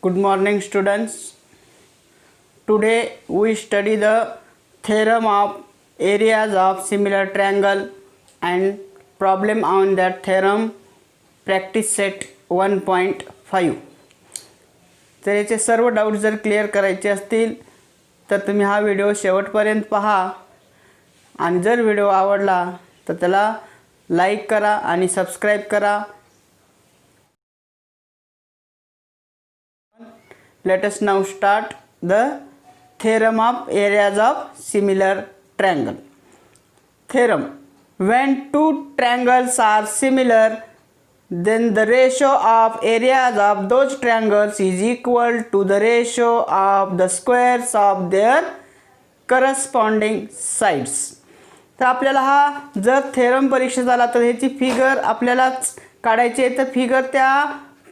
Good morning, students. Today we study the theorem of areas of similar triangle and problem on that theorem, practice set 1.5. तर याचे सर्व doubt जर clear करायचे असतील तर तुम्ही हा व्हिडिओ शेवटपर्यंत पहा आणि जर व्हिडिओ आवडला तर त्याला लाईक करा आणि सबस्क्राइब करा. Let us now start the theorem of areas of similar triangle. Theorem: when two triangles are similar, then the ratio of areas of those triangles is equal to the ratio of the squares of their corresponding sides. तर आपल्याला हा जर theorem परीक्षेत आला तर ह्याची figure आपल्याला काढायची आहे. तर फिगर त्या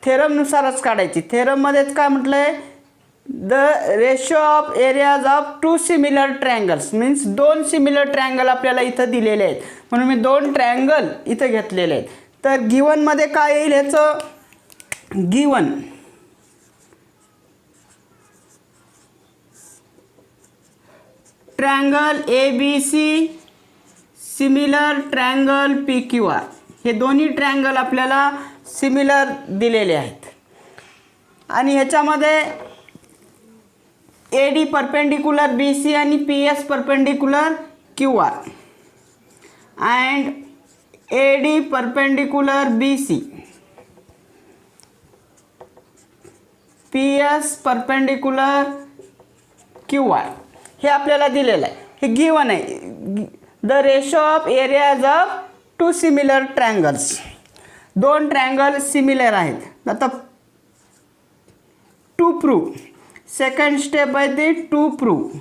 थेरमनुसारच काढायची. थेरममध्येच काय म्हटलं आहे, the ratio of areas of two similar triangles means दोन सिमिलर ट्रायंगल आपल्याला इथं दिलेले आहेत, म्हणून मी दोन ट्रायंगल इथं घेतलेले आहेत. तर गिवनमध्ये काय येईल, ह्याचं given triangle A B C similar triangle P Q R, हे दोन्ही ट्रायंगल आपल्याला सिमिलर दिलेले आहेत. आणि ह्याच्यामध्ये A D perpendicular B C आणि P S perpendicular Q R and A D perpendicular B C P S perpendicular Q R हे आपल्याला दिलेलं आहे. हे गिवन आहे. The ratio of areas of two similar triangles, दोन ट्रायंगल सिमिलर आहेत. आता टू प्रूव्ह, सेकंड स्टेप आहे ते to prove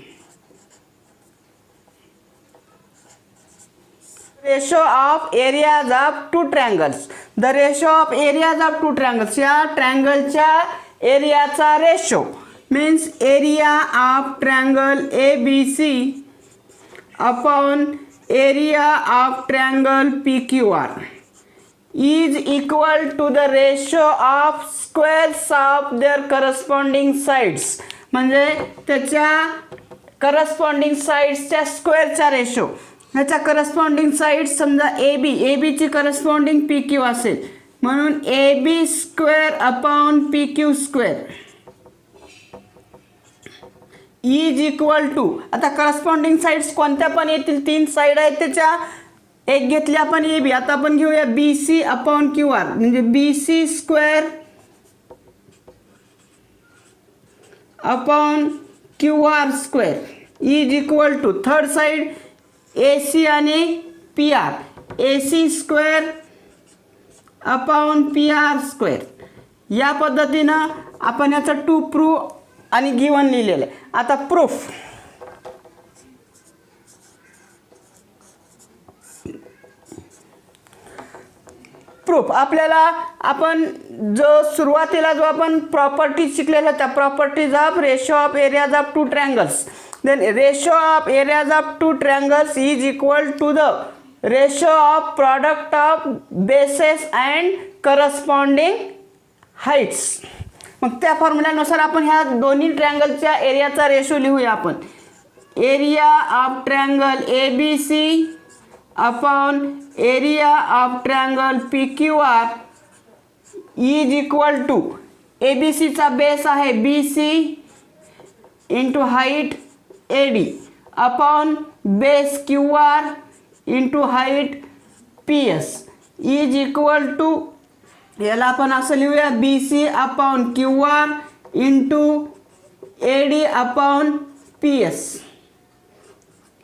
ratio of areas of two triangles. The ratio of areas of two triangles, या ट्रायंगलच्या एरियाचा ratio means area of triangle A B C upon area of triangle P Q R is equal to the ratio of squares of their corresponding sides. म्हणजे त्याच्या corresponding साइड्सच्या स्क्वेअरचा ratio. ह्याच्या corresponding sides समजा A B ची corresponding P Q असेल, म्हणून A B square upon P Q square is equal to, आता करस्पॉन्डिंग साइड्स कोणत्या पण येतील, तीन साइड आहेत त्याच्या, एक घेतली आपण ए बी, आता आपण घेऊया B C upon Q R, म्हणजे B C square upon Q R square is equal to third side A C आणि P R, A C square upon P R square. या पद्धतीनं आपण याचं टू प्रूव्ह आणि गिवन लिहिलेलं आहे. आता प्रूफ, प्रूफ आपल्याला आपण सुरुवातीला जो आपण प्रॉपर्टीज शिकलेल्या त्या properties of ratio of areas of two triangles, then ratio of areas of two triangles is equal to the ratio of product of bases and corresponding heights. मग त्या फॉर्म्युल्यानुसार आपण ह्या दोन्ही ट्रायंगलच्या एरियाचा रेशो लिहूया. आपण area of triangle A B C upon area of triangle P Q R is equal to A B सीचा बेस आहे B C into height A D upon base Q R into height P S is equal to, याला आपण असं लिहूया B C upon Q R into A D upon P S.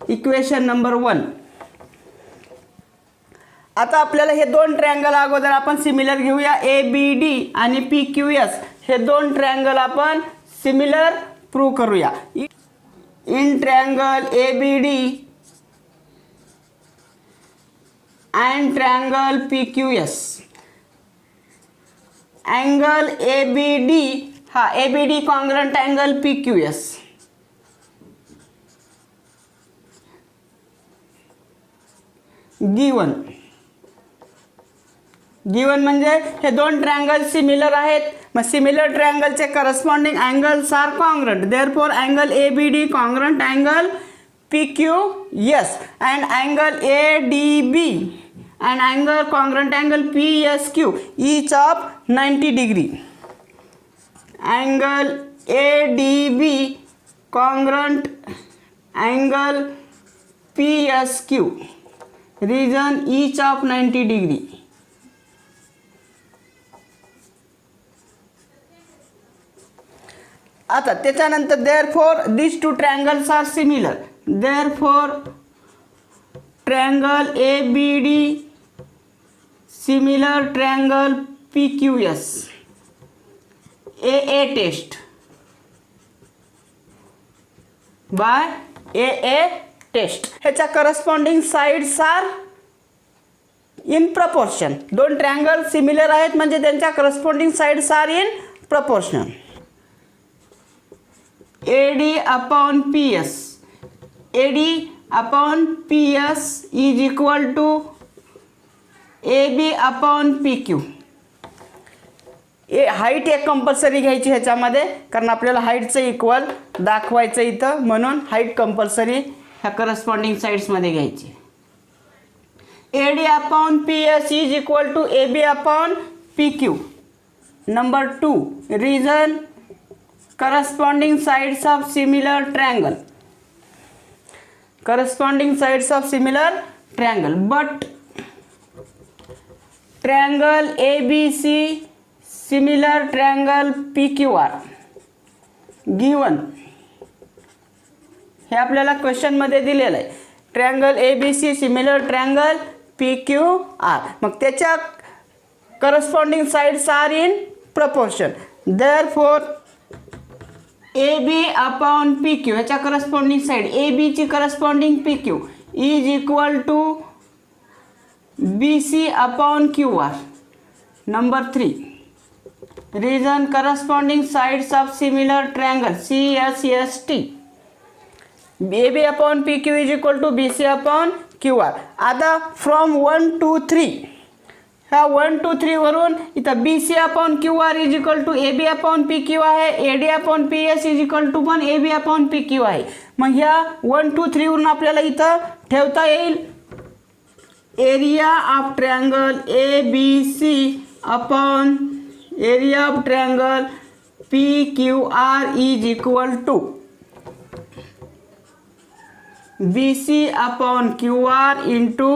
Equation number 1. आता आपल्याला हे दोन triangle अगोदर आपण similar घेऊया, ए बी डी आणि पी क्यू एस हे दोन ट्रायंगल आपण सिमिलर प्रूव्ह करूया. In triangle A B D and triangle P Q S, angle A B D हा A B D congruent angle P Q S. Given given म्हणजे हे दोन triangle similar आहेत, मग सिमिलर ट्रायंगलचे corresponding angles are congruent, therefore angle ABD congruent angle PQS and angle ADB and angle congruent angle PSQ each of 90 degree. Angle ADB congruent angle PSQ region each of 90 degree. आता त्याच्यानंतर therefore these two triangles are similar, therefore triangle ABD similar triangle PQS. AA test by AA test. ह्याच्या corresponding sides are in proportion. दोन triangle similar आहेत म्हणजे त्यांच्या corresponding sides are in proportion. AD upon PS, AD upon PS is equal to AB upon PQ. Height एक compulsory घ्यायची ह्याच्यामध्ये, कारण आपल्याला हाईटचं इक्वल दाखवायचं इथं, म्हणून हाईट कंपल्सरी ह्या करस्पॉन्डिंग साइड्समध्ये घ्यायची. AD upon PS is equal to AB upon PQ. Number 2, reason corresponding sides of similar triangle, corresponding sides of similar triangle, but triangle ABC similar triangle PQR given. हे आपल्याला question मध्ये दिलेलं आहे. Triangle ABC similar triangle PQR, मग त्याच्या corresponding sides are in proportion, therefore AB upon PQ ह्याच्या corresponding side AB ची corresponding PQ is equal to BC upon QR. Number 3, reason corresponding sides of similar triangle CSST AB upon PQ is equal to BC upon QR. आता from 1 to 3 ह्या 1 to 3 वरून इथं BC upon QR is equal to AB upon PQ आहे, AD upon PS is equal to पण AB upon PQ आहे. मग ह्या 1 to 3 वरून आपल्याला इथं ठेवता येईल area of triangle ABC upon area of triangle PQR is equal to BC upon QR into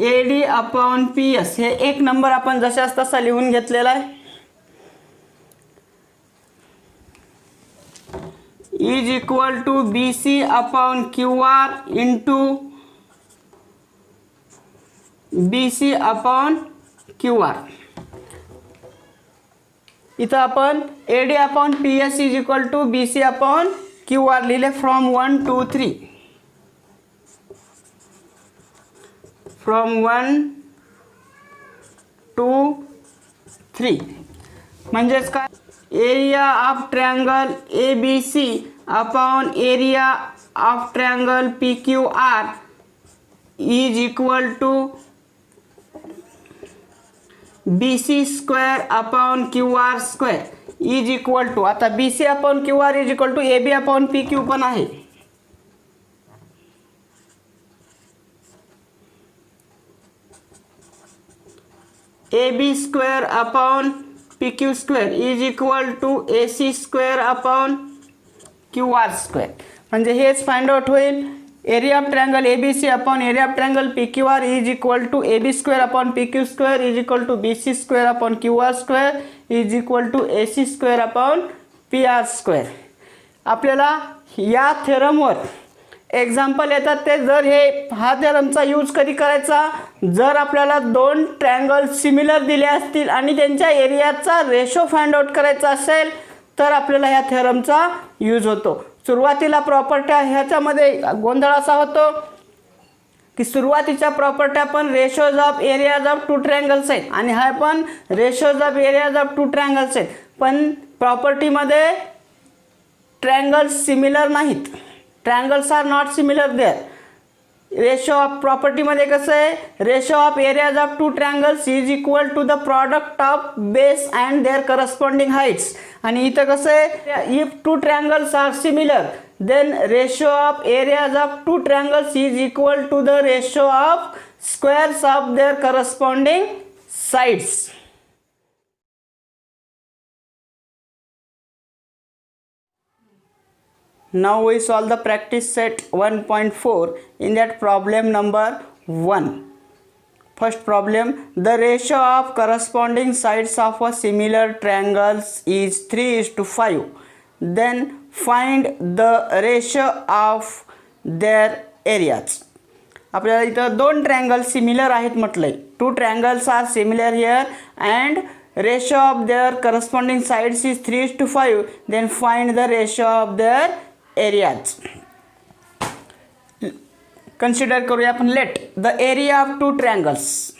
AD upon PS. हे एक नंबर आपण जशास तसा लिहून घेतलेला आहे. Is equal to BC upon QR into BC upon QR. इथं आपण AD upon PS is equal to BC upon QR लिहिले फ्रॉम 1 to 3. फ्रॉम 1 to 3 म्हणजेच काय, area of triangle ABC upon area of triangle PQR is equal to BC square upon QR square is equal to, आता BC upon QR is equal to AB upon PQ पण आहे. AB square upon PQ square is equal to AC square upon QR square. म्हणजे हेच find out होईल. Area of triangle ABC upon area of triangle PQR is equal to AB square upon PQ square is equal to BC square upon QR square is equal to AC square upon PR square. आपल्याला या थेरमवर example येतात ते, जर हा थेरमचा use कधी करायचा, जर आपल्याला दोन ट्रायंगल सिमिलर दिले असतील आणि त्यांच्या एरियाचा रेशो फाइंड आउट करायचा असेल तर आपल्याला ह्या थेरमचा यूज होतो. सुरुवातीला प्रॉपर्ट्या ह्याच्यामध्ये गोंधळ असा होतो की सुरुवातीच्या प्रॉपर्ट्या पण ratios of areas of two triangles आहेत आणि हा पण ratios of areas of two triangles आहेत, पण प्रॉपर्टीमध्ये ट्रायंगल्स सिमिलर नाहीत. Triangles are not similar there. Ratio of प्रॉपर्टीमध्ये कसं आहे, ratio of areas of two triangles is equal to the product of base and their corresponding heights. आणि इथं कसं आहे, if two triangles are similar then ratio of areas of two triangles is equal to the ratio of squares of their corresponding sides. Now we solve the practice set 1.4 in that problem number 1. First problem, the ratio of corresponding sides of a similar triangles is 3:5. Then find the ratio of their areas. आपल्याला इथं दोन triangle similar आहेत म्हटलंय. Two triangles are similar here and ratio of their corresponding sides is 3:5. Then find the ratio of their areas. Consider करूया आपण. Let the area of two triangles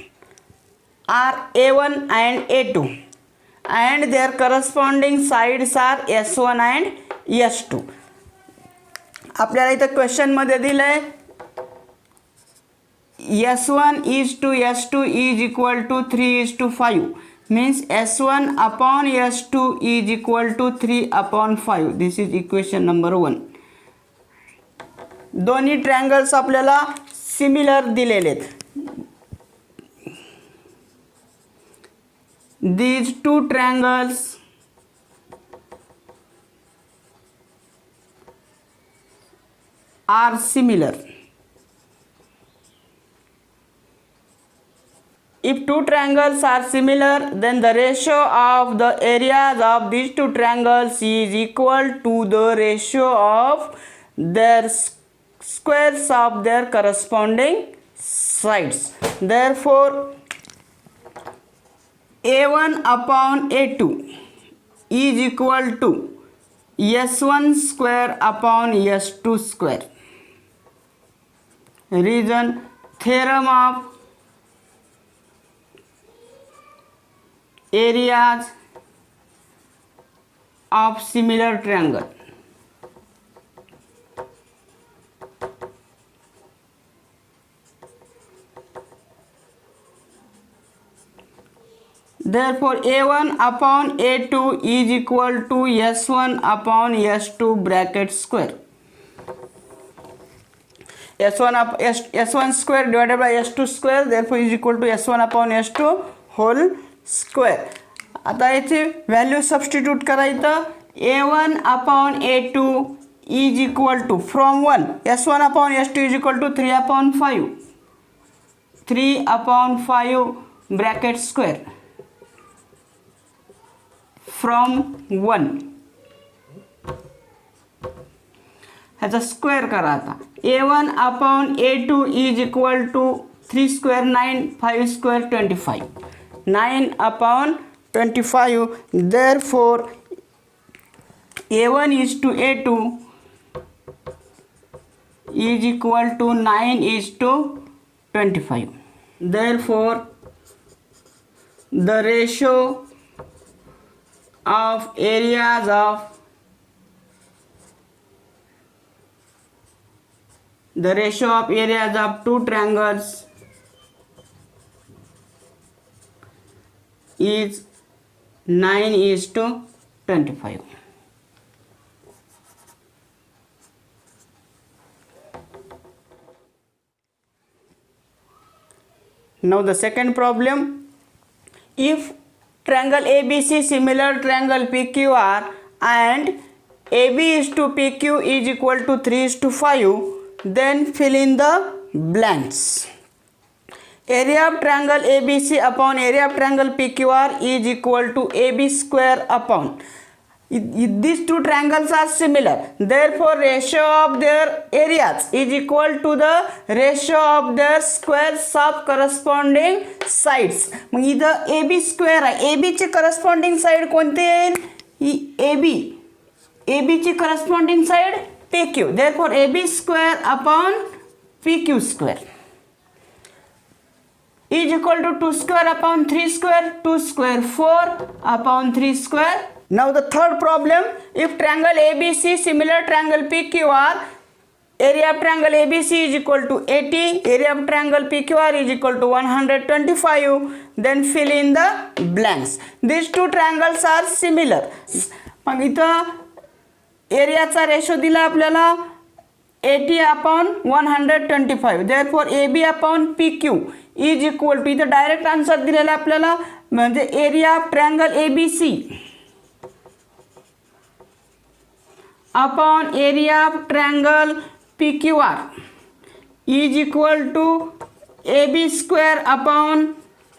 are A1 and A2 and their corresponding sides are S1 and S2. आपल्याला इथं क्वेश्चनमध्ये दिलं आहे S1 is to S2 is equal to 3:5 means S1 upon S2 is equal to 3/5. This is equation number 1. दोन्ही triangles आपल्याला similar दिलेले आहेत. These two triangles are similar. If two triangles are similar, then the ratio of the areas of these two triangles is equal to the ratio of their squares of their corresponding sides. Therefore, A1 upon A2 is equal to S1 square upon S2 square. Reason, theorem of areas of similar triangle. Therefore, A1 upon A2 is equal to S1 upon S2 bracket square. S1 square divided by S2 square, therefore is equal to S1 upon S2 whole square. आता याची value substitute करायचं. A1 upon A2 is equal to from 1 S1 upon S2 is equal to 3/5. 3/5 bracket square. From 1 ह्याचा square करा. आता A1 upon A2 is equal to 3 square 9, 5 square 25. 9 upon 25. Therefore, A1 is to A2 is equal to 9 is to 25. Therefore, the ratio of areas of two triangles is 9:25. Now the second problem, if triangle ABC similar triangle PQR and AB is to PQ is equal to 3:5, then fill in the blanks. Area of triangle ABC upon area of triangle PQR is equal to AB square upon. These two triangles are similar, therefore ratio of their areas is equal to the ratio of their squares of corresponding sides. मग इथं AB square आहे. AB ची corresponding side कोणती येईल? AB ची corresponding side PQ. therefore AB square upon PQ square is equal to 2 square upon 3 square. 2 square 4 upon 3 square. Now the third problem, if triangle ABC similar triangle PQR area of triangle ABC is equal to 80, area of triangle PQR is equal to 125. Then fill in the blanks. These two triangles are similar. मग इथं एरियाचा ratio दिला आपल्याला 80/125. therefore AB upon PQ is equal to, इथं direct answer दिलेला आपल्याला, म्हणजे area of triangle ABC upon area of triangle PQR is equal to AB square upon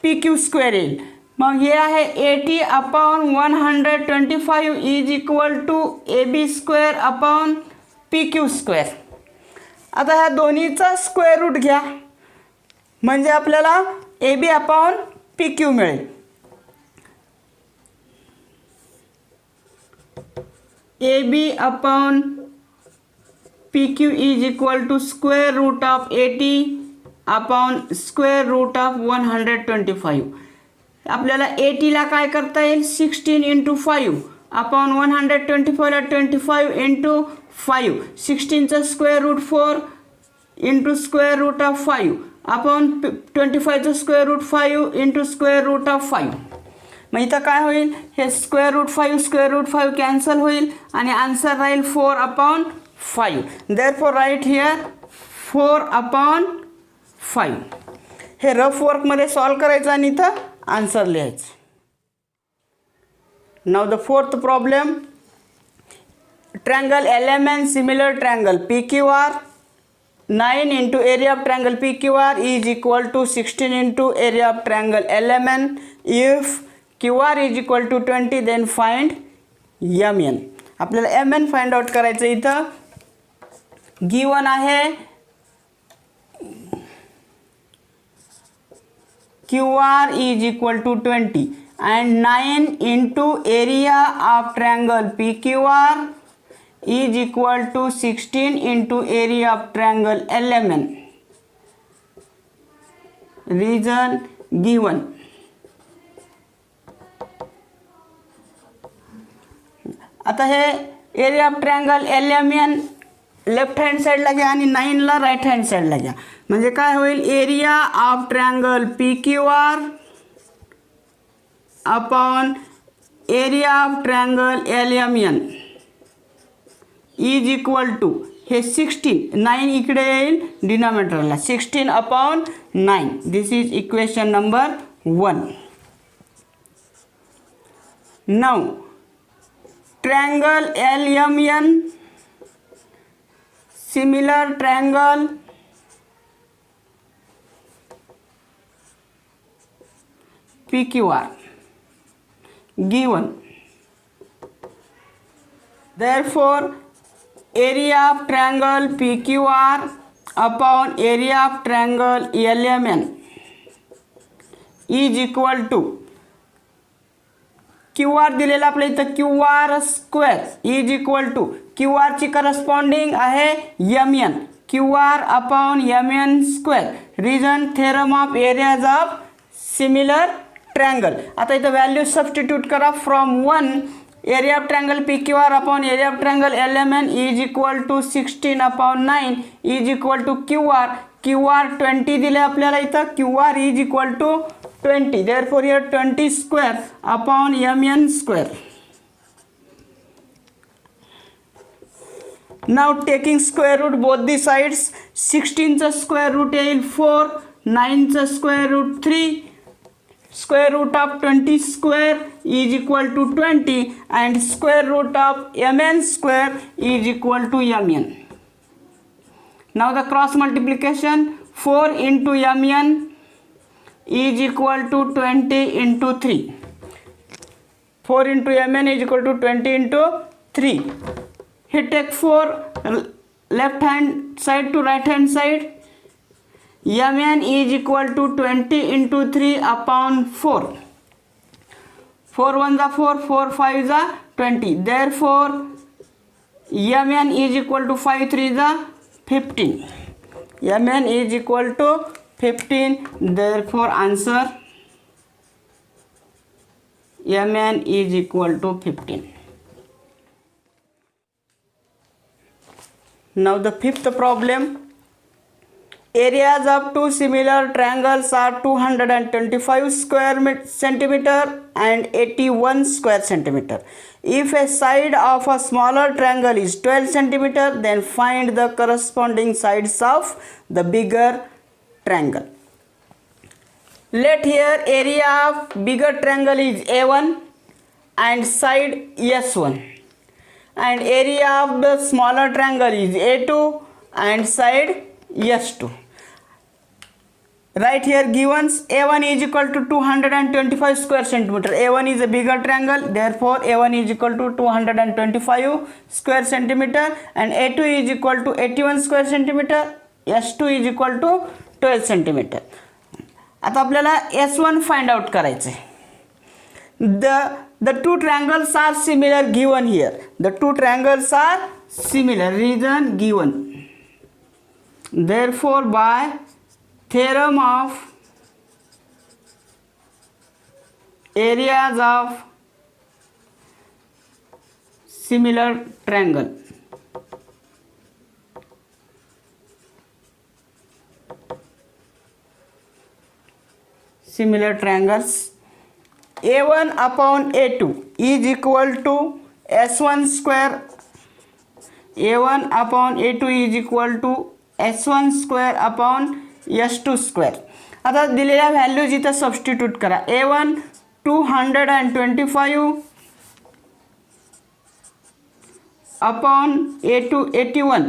PQ square येईल. मग हे आहे 80/125 is equal to AB square upon PQ square. आता ह्या दोन्हीचा स्क्वेअर रूट घ्या म्हणजे आपल्याला AB अपॉन PQ मिळेल. AB upon PQ is equal to square root of 80 upon square root of 125. आपल्याला 80 ला काय करता येईल, 16 into 5 अपॉन 125 ला 25 into 5. 16चं square root 4 into square root of 5 upon 25चं square root 5 into square root of 5. मग इथं काय होईल, हे स्क्वेअर रूट 5 कॅन्सल होईल आणि आन्सर राहील 4/5. therefore write here 4/5. हे रफ वर्कमध्ये सॉल्व करायचं आणि इथं आन्सर लिहायचं. Now the fourth problem, triangle LMN similar triangle PQR 9 into area of triangle PQR is equal to 16 into area of triangle LMN. if QR is equal to 20 then find MN. आपल्याला MN find out करायचं. इथं given आहे QR is equal to 20 and 9 into area of triangle PQR is equal to 16 into area of triangle LMN. Reason given. आता हे area of triangle LMN left hand साईडला घ्या आणि 9ला right hand साईडला घ्या. म्हणजे काय होईल, area of triangle PQR upon area of triangle LMN is equal to, हे 16, 9 इकडे येईल डिनॉमिनेटरला, 16/9. This is equation number 1. Now triangle LMN similar triangle PQR given. therefore area of triangle PQR upon area of triangle LMN is equal to, QR दिलेला आपल्या इथं QR square is equal to, QR ची corresponding आहे MN, QR upon MN square. Reason theorem of areas of similar triangle. आता इथं value substitute करा. From 1 area of triangle PQR upon area of triangle LMN is equal to 16/9 is equal to QR 20 दिले आपल्याला इथं, QR is equal to 20. therefore here 20 square upon MN square. now taking square root both the sides, 16चं square root येईल 4, 9चं square root 3, square root of 20 square is equal to 20 and square root of MN square is equal to MN. now the cross multiplication, 4 into MN is equal to 20 into 3. 4 into MN is equal to 20 into 3. Here take 4 left hand side to right hand side. MN is equal to 20 into 3 upon 4. 4 1 are 4, 4 5 are 20. therefore MN is equal to 5 3 are 15. MN is equal to 15. therefore answer MN is equal to 15. Now the fifth problem. Areas of two similar triangles are 225 square centimeter and 81 square centimeter. If a side of a smaller triangle is 12 centimeter, then find the corresponding sides of the bigger triangle. Let here area of bigger triangle is A1 and side S1, and area of the smaller triangle is A2 and side S2. Right here givens A1 is equal to 225 square centimeter. A1 is a bigger triangle, therefore A1 is equal to 225 square centimeter, and A2 is equal to 81 square centimeter, S2 is equal to 12 centimeter. आता आपल्याला S1 find out करायचे. The two triangles are similar given here. The two triangles are similar, reason given. Therefore by theorem of areas of similar triangle, similar triangles, A1 upon A2 is equal to S1 square. A1 upon A2 is equal to S1 square upon S2 square. आता दिलेल्या values इथं substitute करा. A1 225 upon A2 81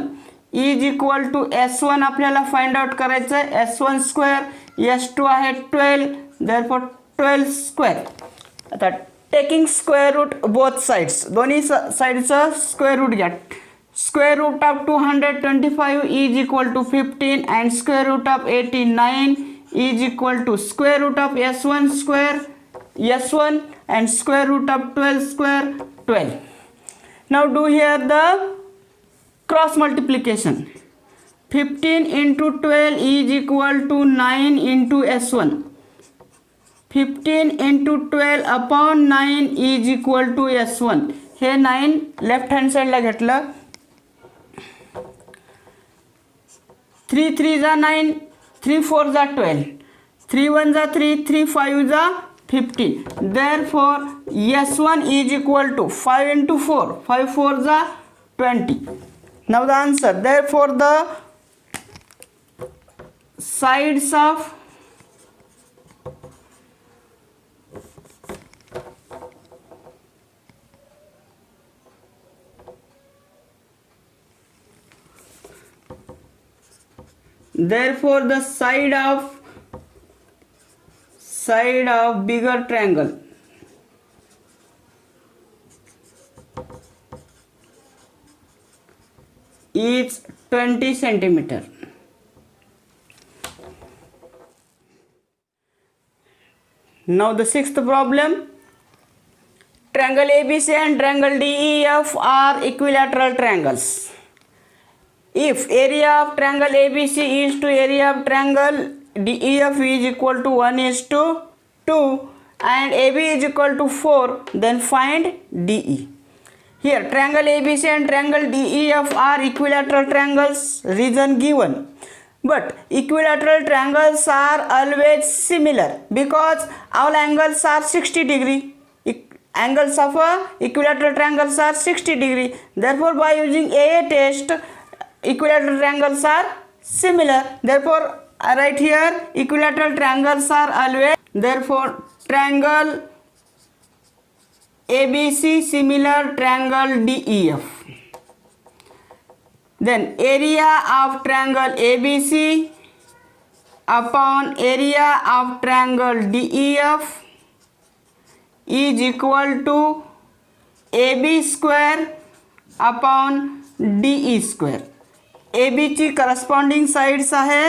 is equal to S1 आपल्याला find out करायचं आहे. S1 square, S2 आहे 12, therefore 12 square. आता taking square root both sides, दोन्ही साइडचं स्क्वेअर रूट घ्या. Square root of 225 is equal to 15 and square root of 89 is equal to square root of S1 square S1 and square root of 12 square 12. Now do here the cross multiplication. 15 into 12 is equal to 9 into S1. 15 into 12 upon 9 is equal to S1. हे 9 left hand साईडला घेतलं. 3 3 जा 9, 3 4 जा 12, 3 1 जा 3, 3 5 जा 15. Therefore S1 is equal to 5 into 4, 5 4 जा 20. Now the answer. Therefore the sides of side of bigger triangle is 20 centimeter. Now the sixth problem. Triangle ABC and triangle DEF are equilateral triangles. If area of triangle ABC is to area of triangle DEF is equal to 1:2 and AB is equal to 4, then find DE. Here triangle ABC and triangle DEF are equilateral triangles, reason given. But equilateral triangles are always similar because all angles are 60 degree. Angles of equilateral triangles are 60 degree. Therefore by using AA test, equilateral triangles are similar. Therefore I write here equilateral triangles are always. Therefore triangle ABC similar triangle DEF. Then area of triangle ABC upon area of triangle DEF is equal to AB square upon DE square. AB ची corresponding sides आहे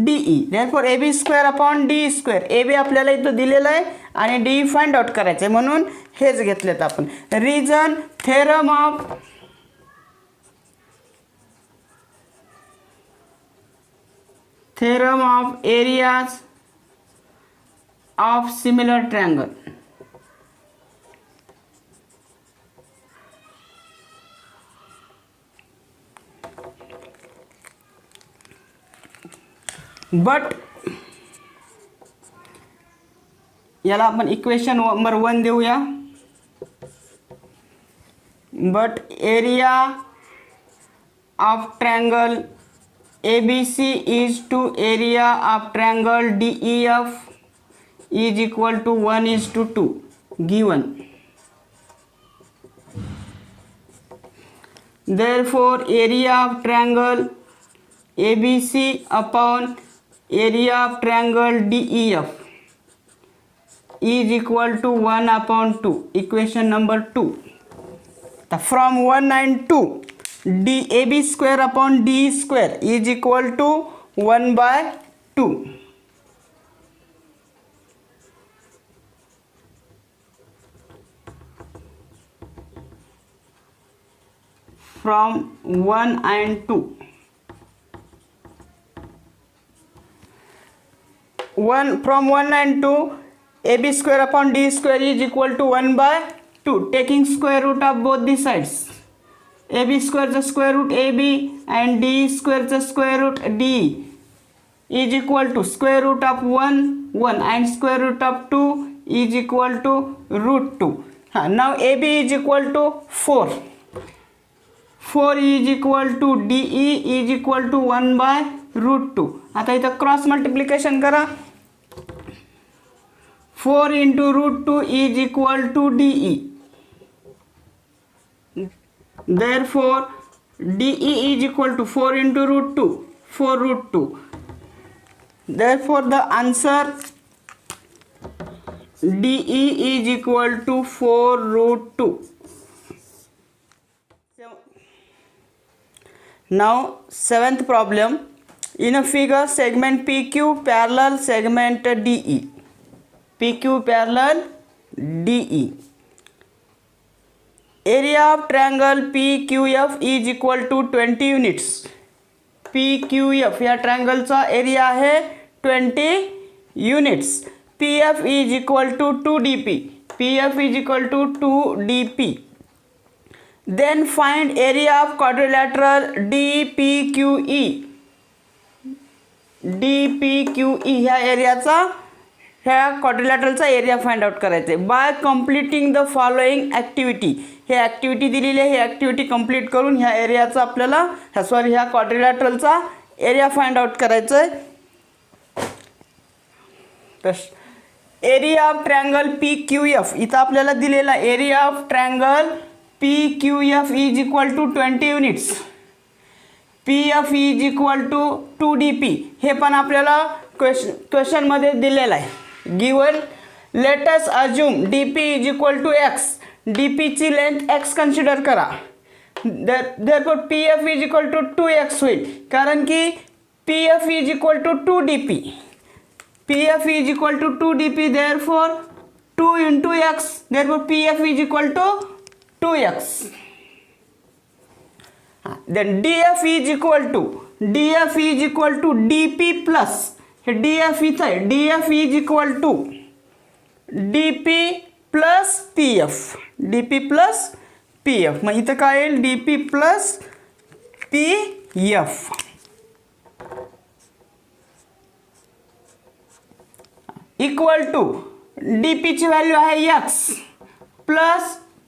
DE. therefore AB square upon DE square. AB आपल्याला इथं दिलेलं आहे आणि DE find out करायचं आहे म्हणून हेच घेतलेत आपण. Reason theorem of areas of similar triangle. But याला आपण इक्वेशन नंबर 1 देऊया. But area of triangle ABC is to area of triangle DEF is equal to 1:2 given. Therefore area of triangle ABC upon area of triangle DEF is equal to 1/2. Equation number 2. From 1 and 2, AB square upon DE square is equal to 1/2. From 1 and 2. 1 from 1 and 2, AB square upon D square is equal to 1/2. Taking square root of both the sides. AB square the square root AB and D square the square root D is equal to square root of 1 and square root of 2 is equal to root 2. Now AB is equal to 4. 4 is equal to DE is equal to 1/2. आता इथं cross multiplication करा. 4 into root 2 is equal to DE. Therefore DE is equal to 4 into root 2, 4 root 2. Therefore the answer DE is equal to 4 root 2. Now 7th problem. In a figure, segment PQ parallel segment DE. PQ parallel DE. Area of triangle PQF is equal to 20 units. PQF या ट्रायंगलचा area आहे 20 units. PF is equal to 2DP. PF is equal to 2DP. Then find area of quadrilateral DPQE. DPQE ह्या एरियाचा ह्या क्वाड्रिलॅटरलचा area find out करायचा आहे. By completing the following activity. हे activity दिलेली आहे. ही activity complete करून ह्या एरियाचा आपल्याला ह्या क्वाड्रिलॅटरलचा एरिया फाइंड आउट करायचा आहे. तर एरिया ऑफ ट्रायंगल PQF इथं आपल्याला दिलेला area of triangle PQF is equal to 20 units. PF is equal to 2DP. हे पण आपल्याला क्वेश्चनमध्ये दिलेलं आहे. Given let us assume DP is equal to x. DP ची लेंथ x कन्सिडर करा. therefore PF is equal to 2x होईल कारण की PF is equal to 2DP. PF is equal to 2DP. therefore 2 into x. therefore PF is equal to 2x. then DF is equal to DP plus हे DF इथं आहे. DF is equal to DP plus PF. DP plus PF. मग इथं काय येईल DP plus PF. Equal to DP ची value आहे x plus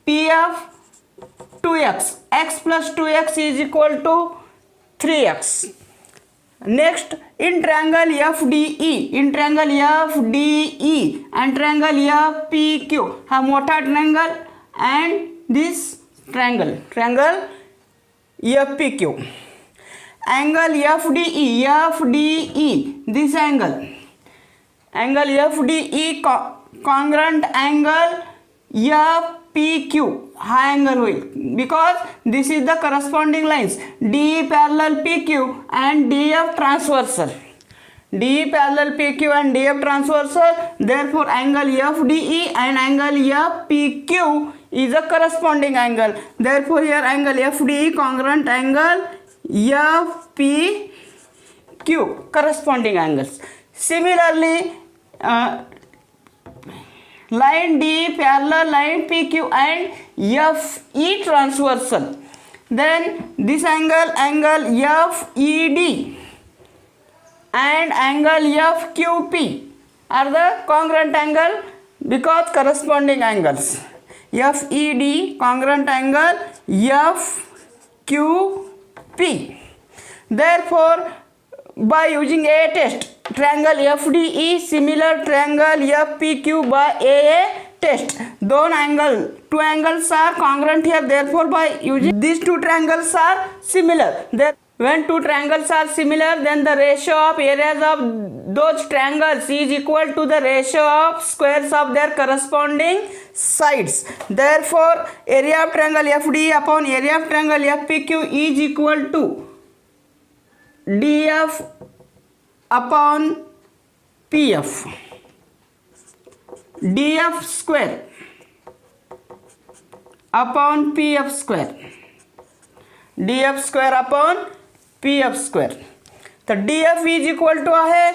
PF 2x. x plus 2x is equal to 3x. Next, in triangle FDE, and triangle FPQ, हा मोठा triangle and this triangle FPQ. Angle FDE, this angle FDE congruent angle FPQ. हा angle होईल because this is the corresponding lines DE parallel PQ and DF transversal. DE parallel PQ and DF transversal. Therefore angle FDE and angle FPQ is a corresponding angle. Therefore here angle FDE congruent angle FPQ corresponding angles. Similarly line D parallel line PQ and FE transversal. Then this angle FED and angle FQP are the congruent angle because corresponding angles. FED congruent angle FQP. Therefore, by using a test, triangle FDE similar triangle FPQ by AA test. Two angles are congruent here. Therefore, by using these two triangles are similar. When two triangles are similar, then the ratio of areas of those triangles is equal to the ratio of squares of their corresponding sides. Therefore, area of triangle FD upon area of triangle FPQ is equal to DF upon PF. DF square upon PF square. DF square upon PF square. तो DF is equal to है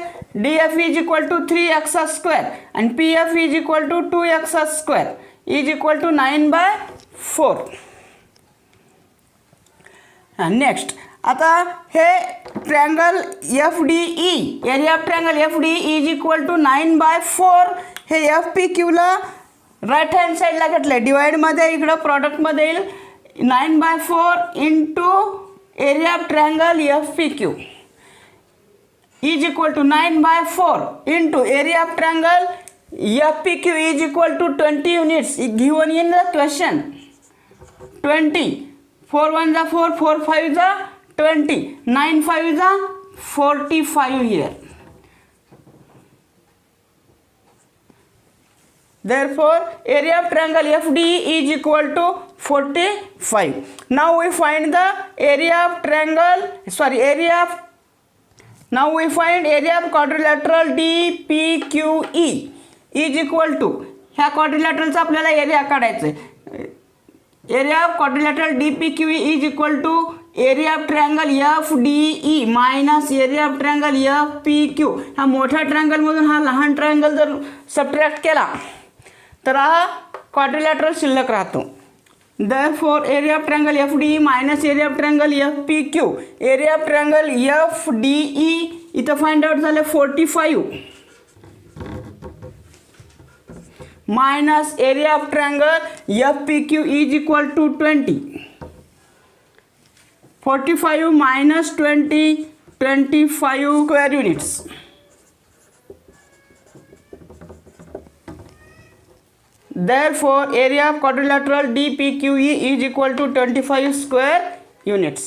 DF is equal to 3x square and PF is equal to 2x square is equal to 9/4. Next आता हे triangle FDE area of triangle FDE is equal to 9/4. हे FPQ ला right hand साईडला घेतलं डिवाइडमध्ये इकडं प्रॉडक्टमध्ये येईल 9/4 into area of triangle FPQ is equal to 9/4 into area of triangle FPQ is equal to 20 units given in the question. 20 4 1 is 4 4 5 is 20 9 5 is 45 here. Therefore, area of triangle FDE is equal to 45. Now we find the area of quadrilateral DPQE is equal to ह्या quadrilateralचा आपल्याला area काढायचा आहे. Area of quadrilateral DPQE is equal to area of triangle FDE minus area of triangle FPQ. हा मोठ्या ट्रायंगलमधून हा लहान triangle जर subtract केला तर हा क्वाड्रिलॅटरल शिल्लक राहतो. Therefore, area of triangle FDE minus area of triangle FPQ. Area of triangle FDE इथं फाइंड आउट झालं 45 minus area of triangle FPQ is equal to 20. 45 minus 20, 25 square units. Therefore, area of quadrilateral DPQE is equal to 25 square units.